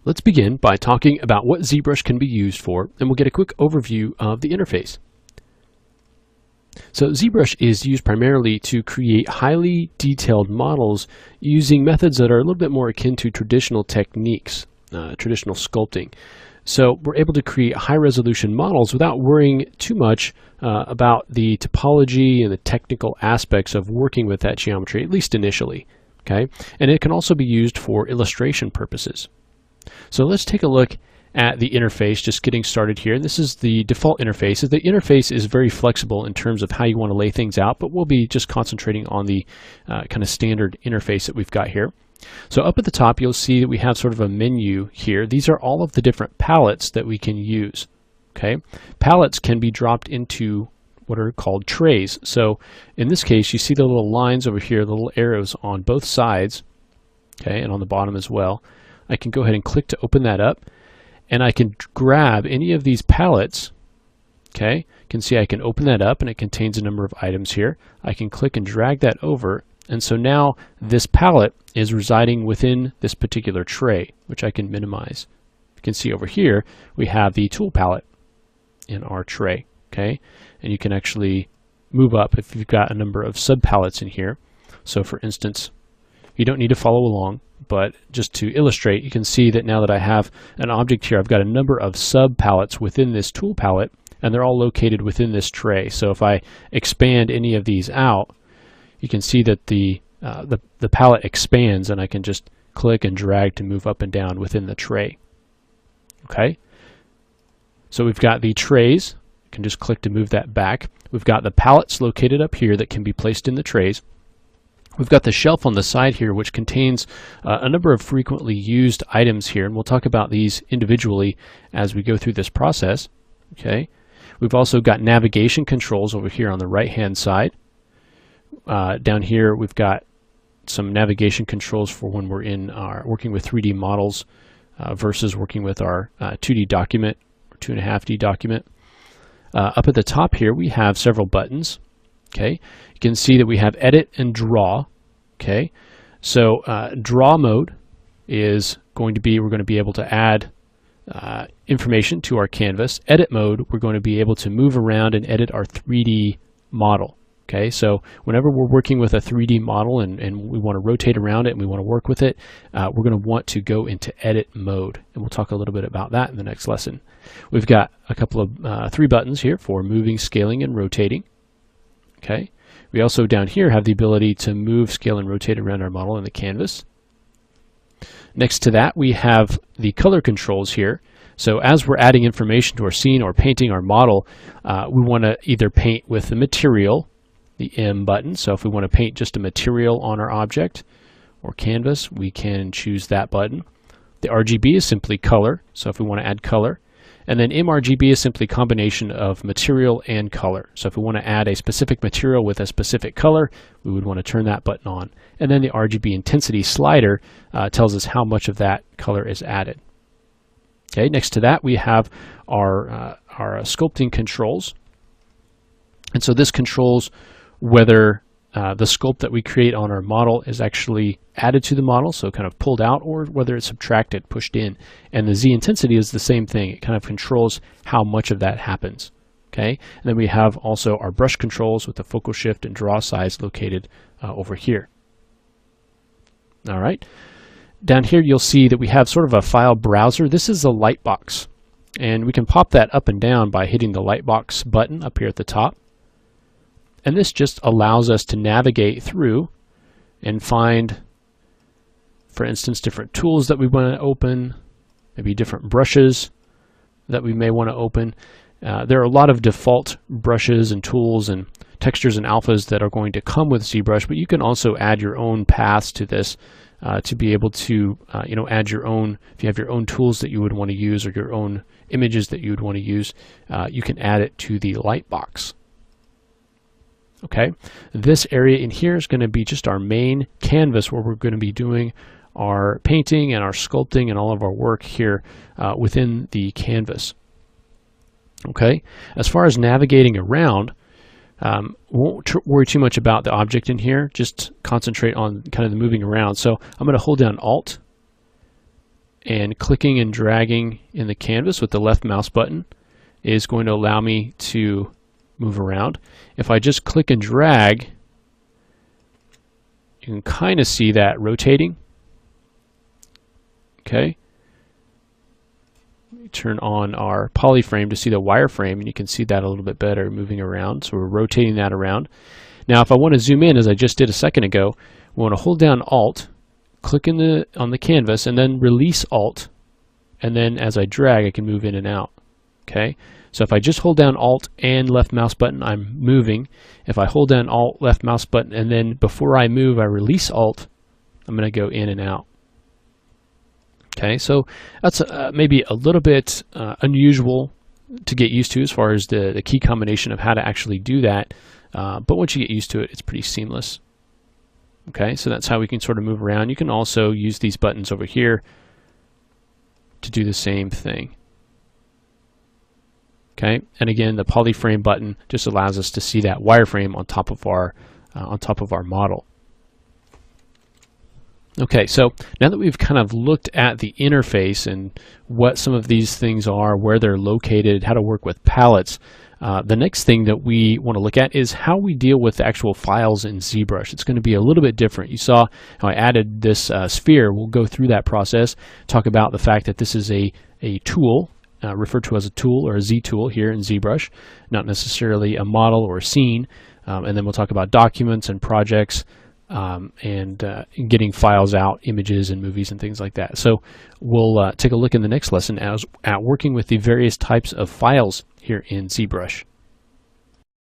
Let's begin by talking about what ZBrush can be used for, and we'll get a quick overview of the interface. So ZBrush is used primarily to create highly detailed models using methods that are a little bit more akin to traditional techniques, traditional sculpting. So we're able to create high-resolution models without worrying too much about the topology and the technical aspects of working with that geometry, at least initially. Okay? And it can also be used for illustration purposes. So let's take a look at the interface, just getting started here. This is the default interface. The interface is very flexible in terms of how you want to lay things out, but we'll be just concentrating on the kind of standard interface that we've got here. So up at the top, you'll see that we have sort of a menu here. These are all of the different palettes that we can use. Okay, palettes can be dropped into what are called trays. So in this case, you see the little lines over here, the little arrows on both sides, okay, and on the bottom as well. I can go ahead and click to open that up, and I can grab any of these palettes. Okay, you can see I can open that up and it contains a number of items here. I can click and drag that over, and so now this palette is residing within this particular tray, which I can minimize. You can see over here we have the tool palette in our tray. Okay, and you can actually move up if you've got a number of sub palettes in here. So for instance, you don't need to follow along, but just to illustrate, you can see that now that I have an object here, I've got a number of sub palettes within this tool palette, and they're all located within this tray. So if I expand any of these out, you can see that the palette expands, and I can just click and drag to move up and down within the tray. Okay, so we've got the trays. You can just click to move that back. We've got the palettes located up here that can be placed in the trays. We've got the shelf on the side here, which contains a number of frequently used items here, and we'll talk about these individually as we go through this process. Okay, we've also got navigation controls over here on the right-hand side. Down here, we've got some navigation controls for when we're in our working with 3D models versus working with our 2D document or 2.5D document. Up at the top here, we have several buttons. Okay, you can see that we have edit and draw. Okay, so draw mode is going to be, we're going to be able to add information to our canvas. Edit mode, we're going to be able to move around and edit our 3D model. Okay, so whenever we're working with a 3D model and we want to rotate around it and we want to work with it, we're going to want to go into edit mode, and we'll talk a little bit about that in the next lesson. We've got a couple of 3 buttons here for moving, scaling, and rotating. Okay, we also down here have the ability to move, scale, and rotate around our model in the canvas. Next to that, we have the color controls here. So as we're adding information to our scene or painting our model, we want to either paint with the material, the M button. So if we want to paint just a material on our object or canvas, we can choose that button. The RGB is simply color, so if we want to add color. And then mRGB is simply a combination of material and color. So if we want to add a specific material with a specific color, we would want to turn that button on. And then the RGB intensity slider tells us how much of that color is added. Okay, next to that we have our sculpting controls. And so this controls whether the sculpt that we create on our model is actually added to the model, so kind of pulled out, or whether it's subtracted, pushed in. And the Z intensity is the same thing. It kind of controls how much of that happens. Okay, and then we have also our brush controls with the focal shift and draw size located over here. All right, down here you'll see that we have sort of a file browser. This is a lightbox, and we can pop that up and down by hitting the lightbox button up here at the top. And this just allows us to navigate through and find, for instance, different tools that we want to open, maybe different brushes that we may want to open. There are a lot of default brushes and tools and textures and alphas that are going to come with ZBrush, but you can also add your own paths to this to be able to add your own, if you have your own tools that you would want to use or your own images that you would want to use, you can add it to the lightbox. Okay, this area in here is going to be just our main canvas where we're going to be doing our painting and our sculpting and all of our work here within the canvas. Okay, as far as navigating around, won't worry too much about the object in here, just concentrate on kind of the moving around. So I'm going to hold down Alt and clicking and dragging in the canvas with the left mouse button is going to allow me to move around. If I just click and drag, you can kind of see that rotating. Okay. Turn on our polyframe to see the wireframe, and you can see that a little bit better moving around. So we're rotating that around. Now if I want to zoom in, as I just did a second ago, we want to hold down Alt, click on the canvas, and then release Alt, and then as I drag I can move in and out. Okay, so if I just hold down Alt and left mouse button, I'm moving. If I hold down Alt, left mouse button, and then before I move I release Alt, I'm going to go in and out. Okay, so that's maybe a little bit unusual to get used to as far as the key combination of how to actually do that, but once you get used to it, it's pretty seamless. Okay, so that's how we can sort of move around. You can also use these buttons over here to do the same thing. Okay, and again, the polyframe button just allows us to see that wireframe on top of our model. Okay, so now that we've kind of looked at the interface and what some of these things are, where they're located, how to work with palettes, the next thing that we want to look at is how we deal with the actual files in ZBrush. It's going to be a little bit different. You saw how I added this sphere. We'll go through that process, talk about the fact that this is a tool, referred to as a tool or a Z tool here in ZBrush, not necessarily a model or a scene, and then we'll talk about documents and projects, and getting files out, images and movies and things like that. So we'll take a look in the next lesson at working with the various types of files here in ZBrush.